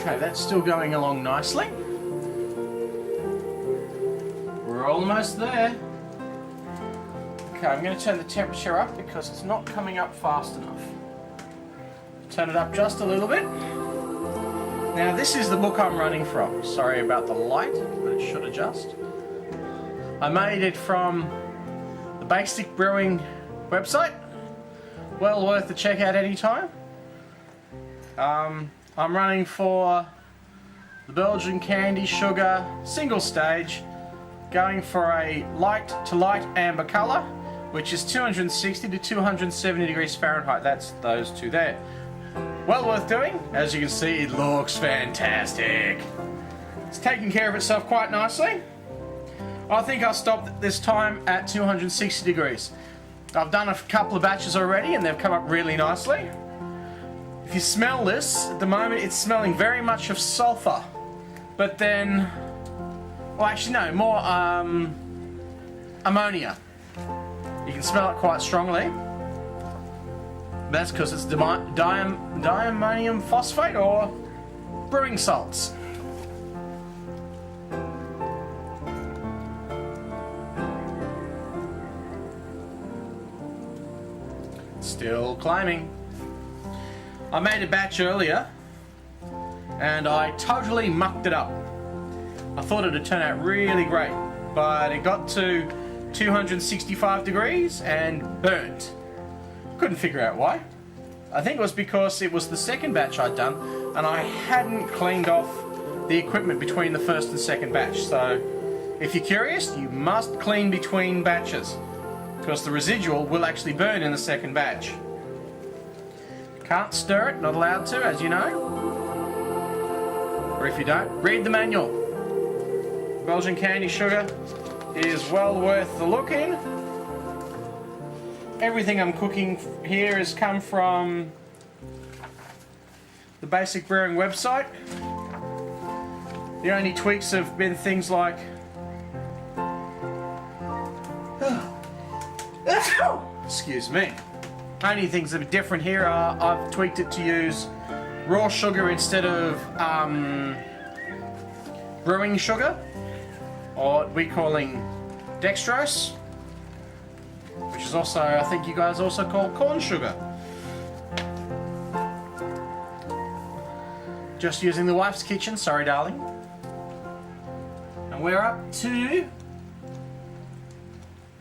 Okay, that's still going along nicely. We're almost there. Okay, I'm going to turn the temperature up because it's not coming up fast enough. Turn it up just a little bit. Now this is the book I'm running from. Sorry about the light, but it should adjust. I made it from the Basic Brewing website. Well worth the check out anytime. I'm running for the Belgian Candy Sugar single stage, going for a light to light amber colour, which is 260 to 270 degrees Fahrenheit. That's those two there. Well worth doing. As you can see, it looks fantastic. It's taking care of itself quite nicely. I think I'll stop this time at 260 degrees. I've done a couple of batches already and they've come up really nicely. If you smell this, at the moment it's smelling very much of sulphur. But then, well actually no, more ammonia. You can smell it quite strongly. That's because it's diammonium phosphate or brewing salts. Still climbing. I made a batch earlier and I totally mucked it up. I thought it would turn out really great, but it got to 265 degrees and burnt. Couldn't figure out why. I think it was because it was the second batch I'd done and I hadn't cleaned off the equipment between the first and second batch. So if you're curious, you must clean between batches because the residual will actually burn in the second batch. Can't stir it, not allowed to, as you know. Or if you don't, read the manual. Belgian Candy Sugar is well worth the look in. Everything I'm cooking here has come from the Basic Brewing website. The only tweaks have been things like excuse me. Only things that are different here are I've tweaked it to use raw sugar instead of brewing sugar, or what we're calling dextrose, which is also, I think you guys also call corn sugar. Just using the wife's kitchen, sorry darling. And we're up to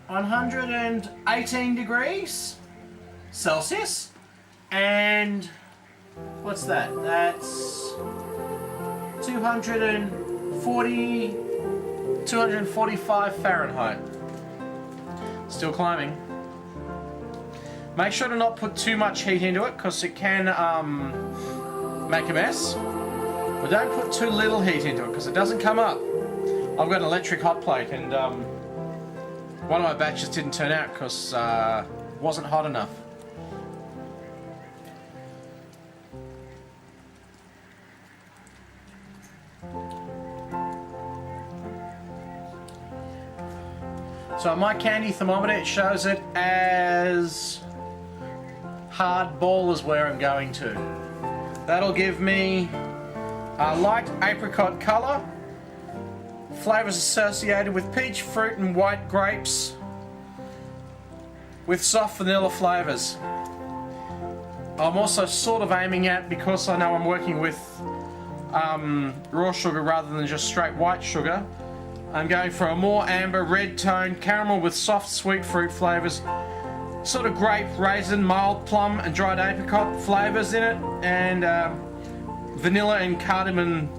118 degrees Celsius, and what's that? That's 245 Fahrenheit. Still climbing. Make sure to not put too much heat into it because it can make a mess. But don't put too little heat into it because it doesn't come up. I've got an electric hot plate and one of my batches didn't turn out because it wasn't hot enough. So on my candy thermometer it shows it as hard ball is where I'm going to. That'll give me a light apricot colour, flavours associated with peach, fruit and white grapes with soft vanilla flavours. I'm also sort of aiming at, because I know I'm working with raw sugar rather than just straight white sugar, I'm going for a more amber red tone caramel with soft sweet fruit flavours, sort of grape, raisin, mild plum and dried apricot flavours in it, and vanilla and cardamom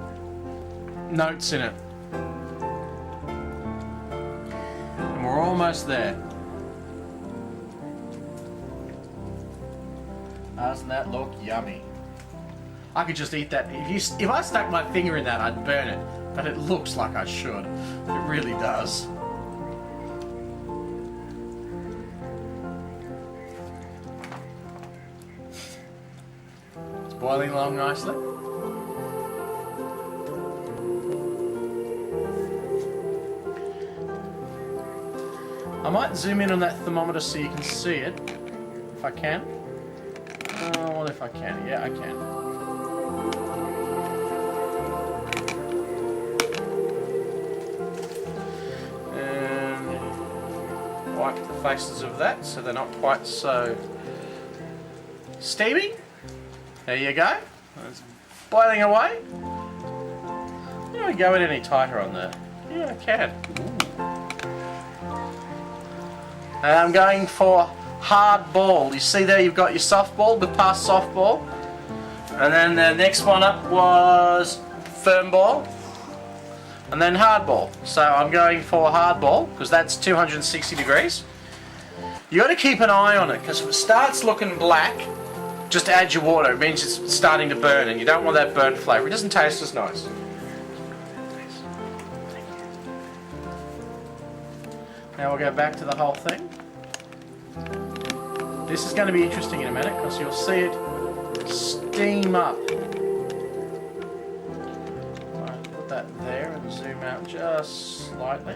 notes in it. And we're almost there. Doesn't that look yummy? I could just eat that. If I stuck my finger in that, I'd burn it. But it looks like I should. It really does. It's boiling along nicely. I might zoom in on that thermometer so you can see it, if I can. Oh, well, if I can. Yeah, I can. wipe the faces of that so they're not quite so steamy. There you go. It's boiling away. Can we go it any tighter on there? Yeah, I can. And I'm going for hard ball. You see there you've got your soft ball, the past soft ball. And then the next one up was firm ball. And then hard ball. So I'm going for hard ball because that's 260 degrees. You got to keep an eye on it because if it starts looking black, just add your water. It means it's starting to burn and you don't want that burnt flavour. It doesn't taste as nice. Now we'll go back to the whole thing. This is going to be interesting in a minute because you'll see it steam up. Put that there and zoom out just slightly.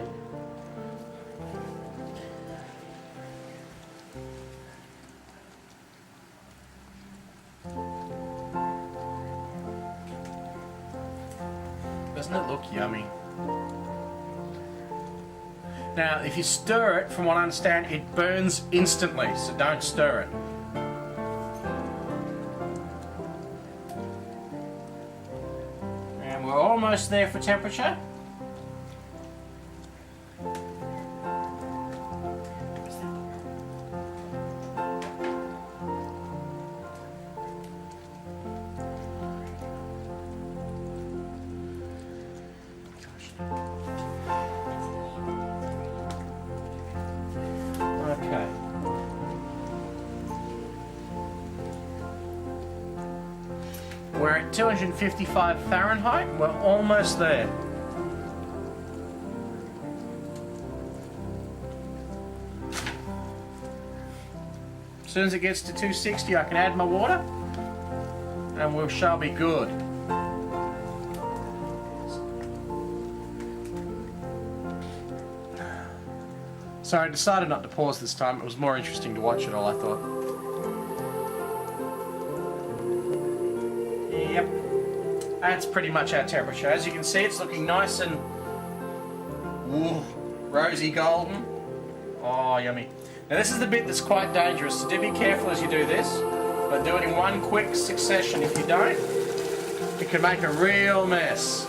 Doesn't it look yummy? Now, if you stir it, from what I understand, it burns instantly, so don't stir it. And we're almost there for temperature. Okay. We're at 255 Fahrenheit. We're almost there. As soon as it gets to 260, I can add my water, and we shall be good. So I decided not to pause this time. It was more interesting to watch it all, I thought. Yep. That's pretty much our temperature. As you can see, it's looking nice and rosy golden. Oh, yummy. Now this is the bit that's quite dangerous, so do be careful as you do this. But do it in one quick succession. If you don't, it can make a real mess.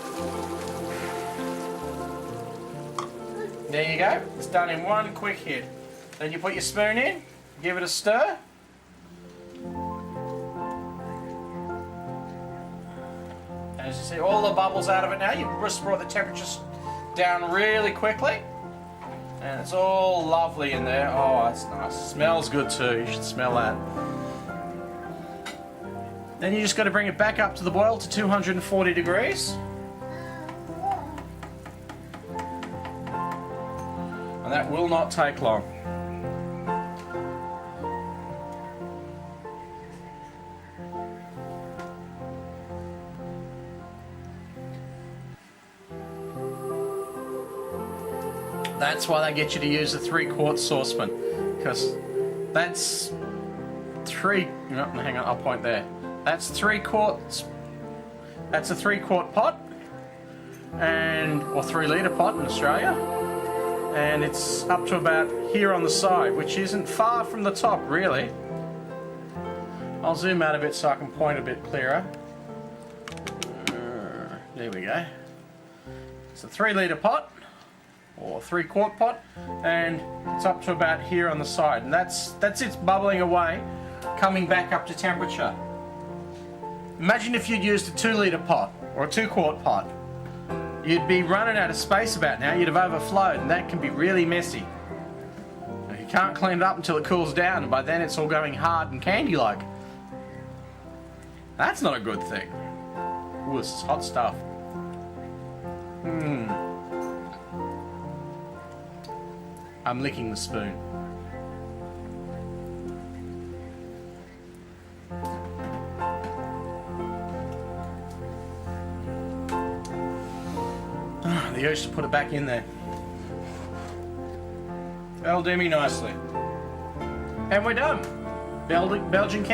There you go, it's done in one quick hit. Then you put your spoon in, give it a stir. And as you see all the bubbles out of it now, you've just brought the temperature down really quickly. And it's all lovely in there. Oh, that's nice. It smells good too, you should smell that. Then you just got to bring it back up to the boil to 240 degrees. That will not take long. That's why they get you to use a 3-quart saucepan, because that's no, hang on, I'll point there. That's 3 quarts. That's a 3-quart pot, or 3-litre pot in Australia. And it's up to about here on the side, which isn't far from the top, really. I'll zoom out a bit so I can point a bit clearer. There we go. It's a 3-litre pot, or 3-quart pot, and it's up to about here on the side. And that's it bubbling away, coming back up to temperature. Imagine if you'd used a 2-litre pot, or a 2-quart pot. You'd be running out of space about now, you'd have overflowed, and that can be really messy. You can't clean it up until it cools down, and by then it's all going hard and candy-like. That's not a good thing. Ooh, this is hot stuff. I'm licking the spoon. The urge to put it back in there. That'll do me nicely. And we're done. Belgian